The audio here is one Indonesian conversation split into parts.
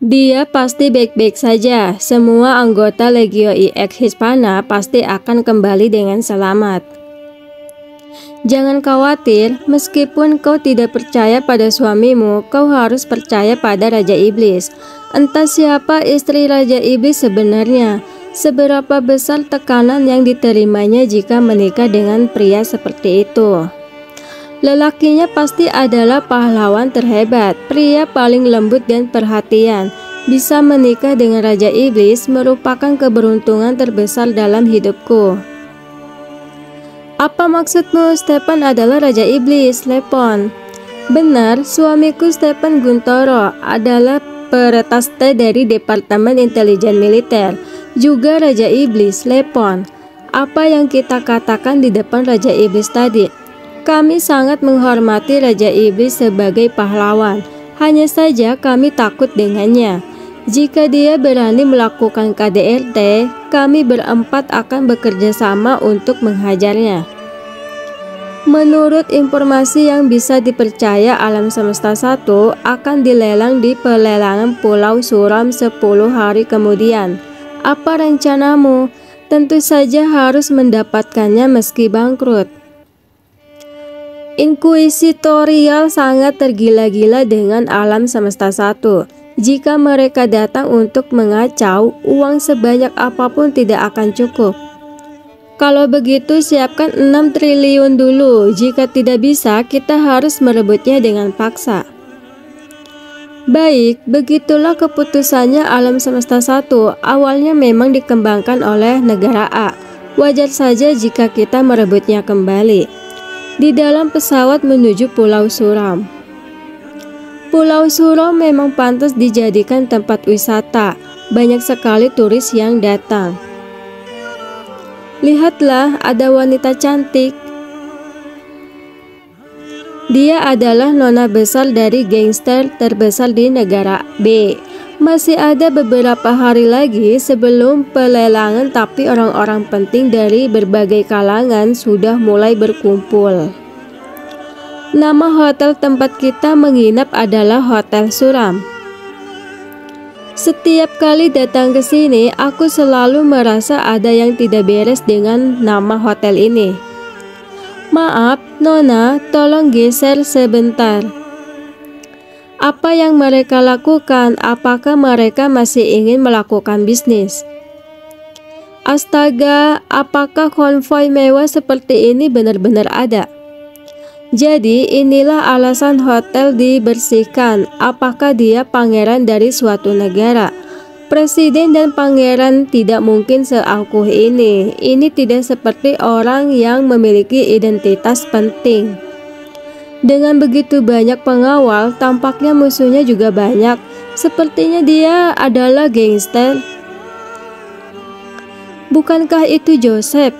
Dia pasti baik-baik saja. Semua anggota Legio IX Hispana pasti akan kembali dengan selamat. Jangan khawatir, meskipun kau tidak percaya pada suamimu, kau harus percaya pada Raja Iblis. Entah siapa istri Raja Iblis sebenarnya. Seberapa besar tekanan yang diterimanya jika menikah dengan pria seperti itu. Lelakinya pasti adalah pahlawan terhebat, pria paling lembut dan perhatian. Bisa menikah dengan Raja Iblis merupakan keberuntungan terbesar dalam hidupku. Apa maksudmu Stefan adalah Raja Iblis, Lepon? Benar, suamiku Stefan Guntoro adalah peretaste dari Departemen Intelijen Militer, juga Raja Iblis, Lepon. Apa yang kita katakan di depan Raja Iblis tadi? Kami sangat menghormati Raja Iblis sebagai pahlawan, hanya saja kami takut dengannya. Jika dia berani melakukan KDRT, kami berempat akan bekerja sama untuk menghajarnya. Menurut informasi yang bisa dipercaya, Alam Semesta 1 akan dilelang di pelelangan Pulau Suram 10 hari kemudian. Apa rencanamu? Tentu saja harus mendapatkannya meski bangkrut. Inkuisitorial sangat tergila-gila dengan Alam Semesta 1. Jika mereka datang untuk mengacau, uang sebanyak apapun tidak akan cukup. Kalau begitu siapkan 6 triliun dulu. Jika tidak bisa, kita harus merebutnya dengan paksa. Baik, begitulah keputusannya Alam Semesta 1. Awalnya memang dikembangkan oleh negara A. Wajar saja jika kita merebutnya kembali. Di dalam pesawat menuju Pulau Suram. Pulau Suram memang pantas dijadikan tempat wisata. Banyak sekali turis yang datang. Lihatlah, ada wanita cantik. Dia adalah nona besar dari gangster terbesar di negara B. Masih ada beberapa hari lagi sebelum pelelangan, tapi orang-orang penting dari berbagai kalangan sudah mulai berkumpul. Nama hotel tempat kita menginap adalah Hotel Suram. Setiap kali datang ke sini, aku selalu merasa ada yang tidak beres dengan nama hotel ini. Maaf, Nona, tolong geser sebentar. Apa yang mereka lakukan? Apakah mereka masih ingin melakukan bisnis? Astaga, apakah konvoi mewah seperti ini benar-benar ada? Jadi inilah alasan hotel dibersihkan. Apakah dia pangeran dari suatu negara? Presiden dan pangeran tidak mungkin seangkuh ini. Ini tidak seperti orang yang memiliki identitas penting. Dengan begitu banyak pengawal, tampaknya musuhnya juga banyak. Sepertinya dia adalah gangster. Bukankah itu Joseph?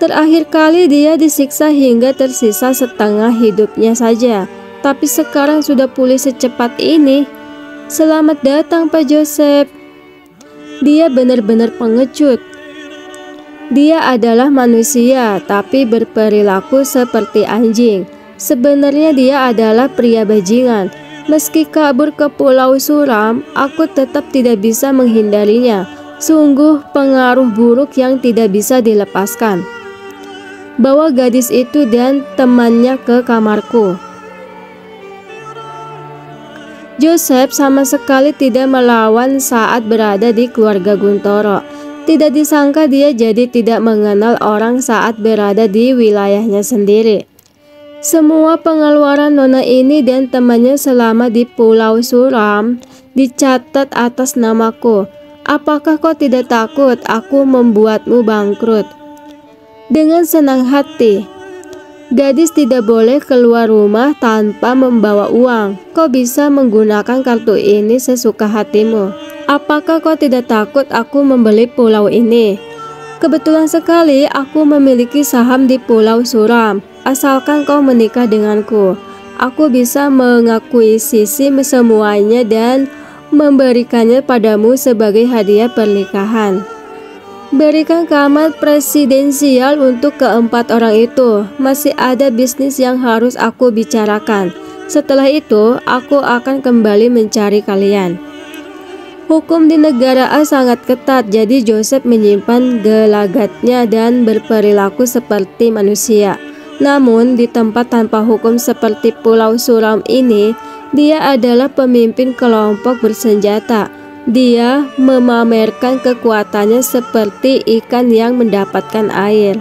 Terakhir kali dia disiksa hingga tersisa setengah hidupnya saja. Tapi sekarang sudah pulih secepat ini. Selamat datang Pak Joseph. Dia benar-benar pengecut. Dia adalah manusia, tapi berperilaku seperti anjing. Sebenarnya dia adalah pria bajingan. Meski kabur ke Pulau Suram, aku tetap tidak bisa menghindarinya. Sungguh pengaruh buruk yang tidak bisa dilepaskan. Bawa gadis itu dan temannya ke kamarku. Joseph sama sekali tidak melawan saat berada di keluarga Guntoro. Tidak disangka dia jadi tidak mengenal orang saat berada di wilayahnya sendiri. Semua pengeluaran nona ini dan temannya selama di Pulau Suram dicatat atas namaku. Apakah kau tidak takut aku membuatmu bangkrut? Dengan senang hati. Gadis tidak boleh keluar rumah tanpa membawa uang. Kau bisa menggunakan kartu ini sesuka hatimu. Apakah kau tidak takut aku membeli pulau ini? Kebetulan sekali aku memiliki saham di Pulau Suram. Asalkan kau menikah denganku, aku bisa mengakuisisi semuanya dan memberikannya padamu sebagai hadiah pernikahan. Berikan kamar presidensial untuk keempat orang itu. Masih ada bisnis yang harus aku bicarakan. Setelah itu, aku akan kembali mencari kalian. Hukum di negara A sangat ketat, jadi Joseph menyimpan gelagatnya dan berperilaku seperti manusia. Namun, di tempat tanpa hukum seperti Pulau Suram ini, dia adalah pemimpin kelompok bersenjata. Dia memamerkan kekuatannya seperti ikan yang mendapatkan air.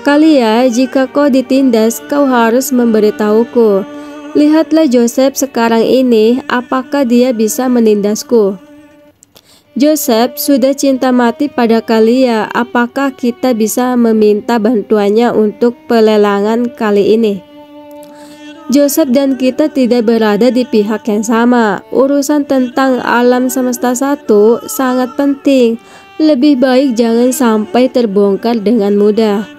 Kalia, jika kau ditindas, kau harus memberitahuku. Lihatlah Joseph sekarang ini, apakah dia bisa menindasku? Joseph sudah cinta mati pada Kalia, apakah kita bisa meminta bantuannya untuk pelelangan kali ini? Joseph dan kita tidak berada di pihak yang sama. Urusan tentang alam semesta satu sangat penting. Lebih baik jangan sampai terbongkar dengan mudah.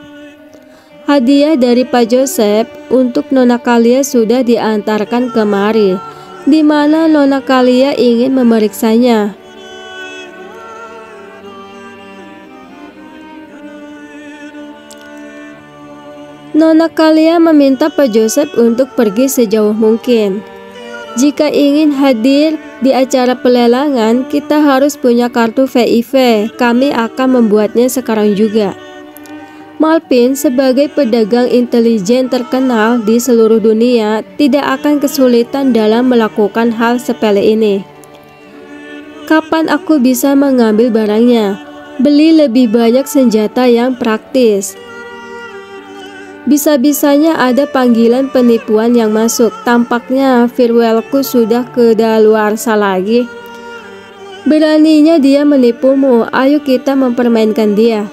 Hadiah dari Pak Joseph untuk Nona Kalia sudah diantarkan kemari, di mana Nona Kalia ingin memeriksanya. Nona Kalia meminta Pak Joseph untuk pergi sejauh mungkin. Jika ingin hadir di acara pelelangan, kita harus punya kartu VIP. Kami akan membuatnya sekarang juga. Malpin sebagai pedagang intelijen terkenal di seluruh dunia tidak akan kesulitan dalam melakukan hal sepele ini. Kapan aku bisa mengambil barangnya? Beli lebih banyak senjata yang praktis. Bisa-bisanya ada panggilan penipuan yang masuk. Tampaknya firewallku sudah kedaluarsa lagi. Beraninya dia menipumu. Ayo kita mempermainkan dia.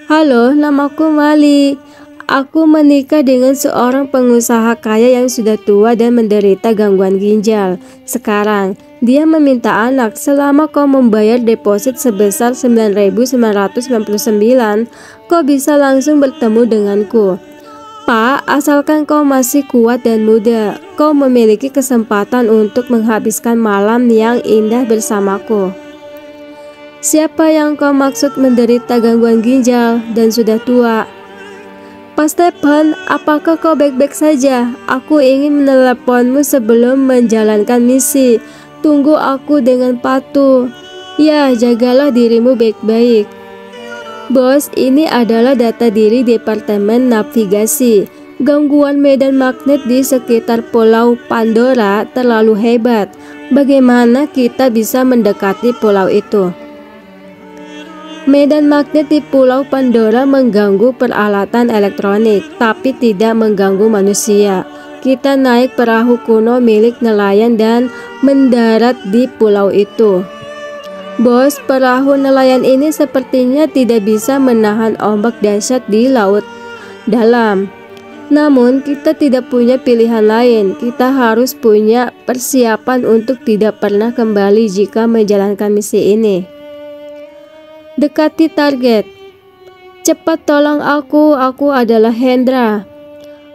Halo, namaku Mali. Aku menikah dengan seorang pengusaha kaya yang sudah tua dan menderita gangguan ginjal. Sekarang, dia meminta anak. Selama kau membayar deposit sebesar 9.999, kau bisa langsung bertemu denganku. Pak, asalkan kau masih kuat dan muda, kau memiliki kesempatan untuk menghabiskan malam yang indah bersamaku. Siapa yang kau maksud menderita gangguan ginjal dan sudah tua? Pak Stephen, apakah kau baik-baik saja? Aku ingin meneleponmu sebelum menjalankan misi. Tunggu aku dengan patuh. Ya, jagalah dirimu baik-baik. Bos, ini adalah data diri Departemen Navigasi. Gangguan medan magnet di sekitar Pulau Pandora terlalu hebat. Bagaimana kita bisa mendekati pulau itu? Medan magnet di Pulau Pandora mengganggu peralatan elektronik, tapi tidak mengganggu manusia. Kita naik perahu kuno milik nelayan dan mendarat di pulau itu. Bos, perahu nelayan ini sepertinya tidak bisa menahan ombak dahsyat di laut dalam. Namun, kita tidak punya pilihan lain. Kita harus punya persiapan untuk tidak pernah kembali jika menjalankan misi ini. Dekati target. Cepat tolong aku adalah Hendra.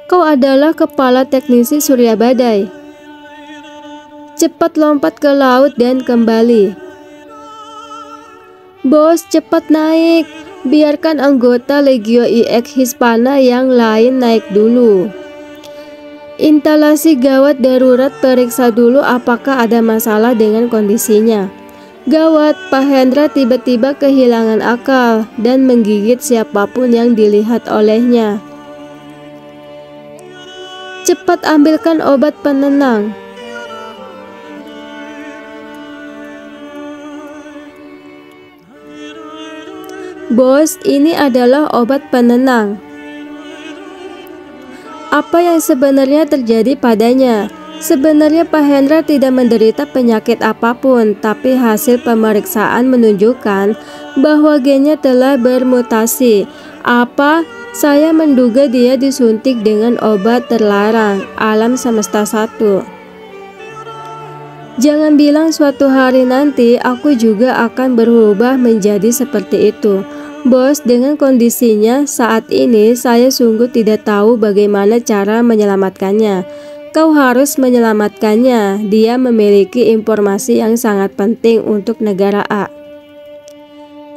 Kau adalah kepala teknisi Surya Badai. Cepat lompat ke laut dan kembali. Bos, cepat naik. Biarkan anggota Legio IX Hispana yang lain naik dulu. Instalasi gawat darurat, periksa dulu apakah ada masalah dengan kondisinya. Gawat, Pak Hendra tiba-tiba kehilangan akal dan menggigit siapapun yang dilihat olehnya. Cepat ambilkan obat penenang. Bos, ini adalah obat penenang. Apa yang sebenarnya terjadi padanya? Sebenarnya Pak Hendra tidak menderita penyakit apapun, tapi hasil pemeriksaan menunjukkan bahwa gennya telah bermutasi. Apa? Saya menduga dia disuntik dengan obat terlarang, alam semesta satu. Jangan bilang suatu hari nanti aku juga akan berubah menjadi seperti itu. Bos, dengan kondisinya saat ini saya sungguh tidak tahu bagaimana cara menyelamatkannya. Kau harus menyelamatkannya. Dia memiliki informasi yang sangat penting untuk negara A.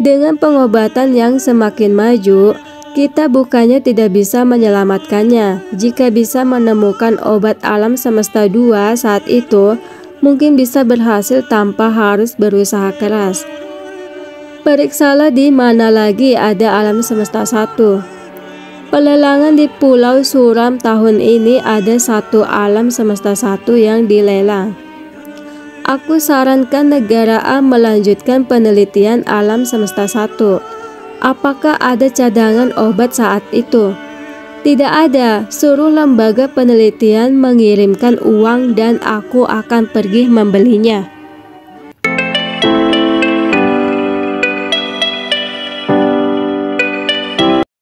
Dengan pengobatan yang semakin maju, Kita bukannya tidak bisa menyelamatkannya. Jika bisa menemukan obat alam semesta 2 saat itu, mungkin bisa berhasil tanpa harus berusaha keras. Periksalah di mana lagi ada alam semesta 1. Pelelangan di Pulau Suram tahun ini ada satu alam semesta 1 yang dilelang. Aku sarankan negara A melanjutkan penelitian alam semesta 1. Apakah ada cadangan obat saat itu? Tidak ada. Suruh lembaga penelitian mengirimkan uang dan aku akan pergi membelinya.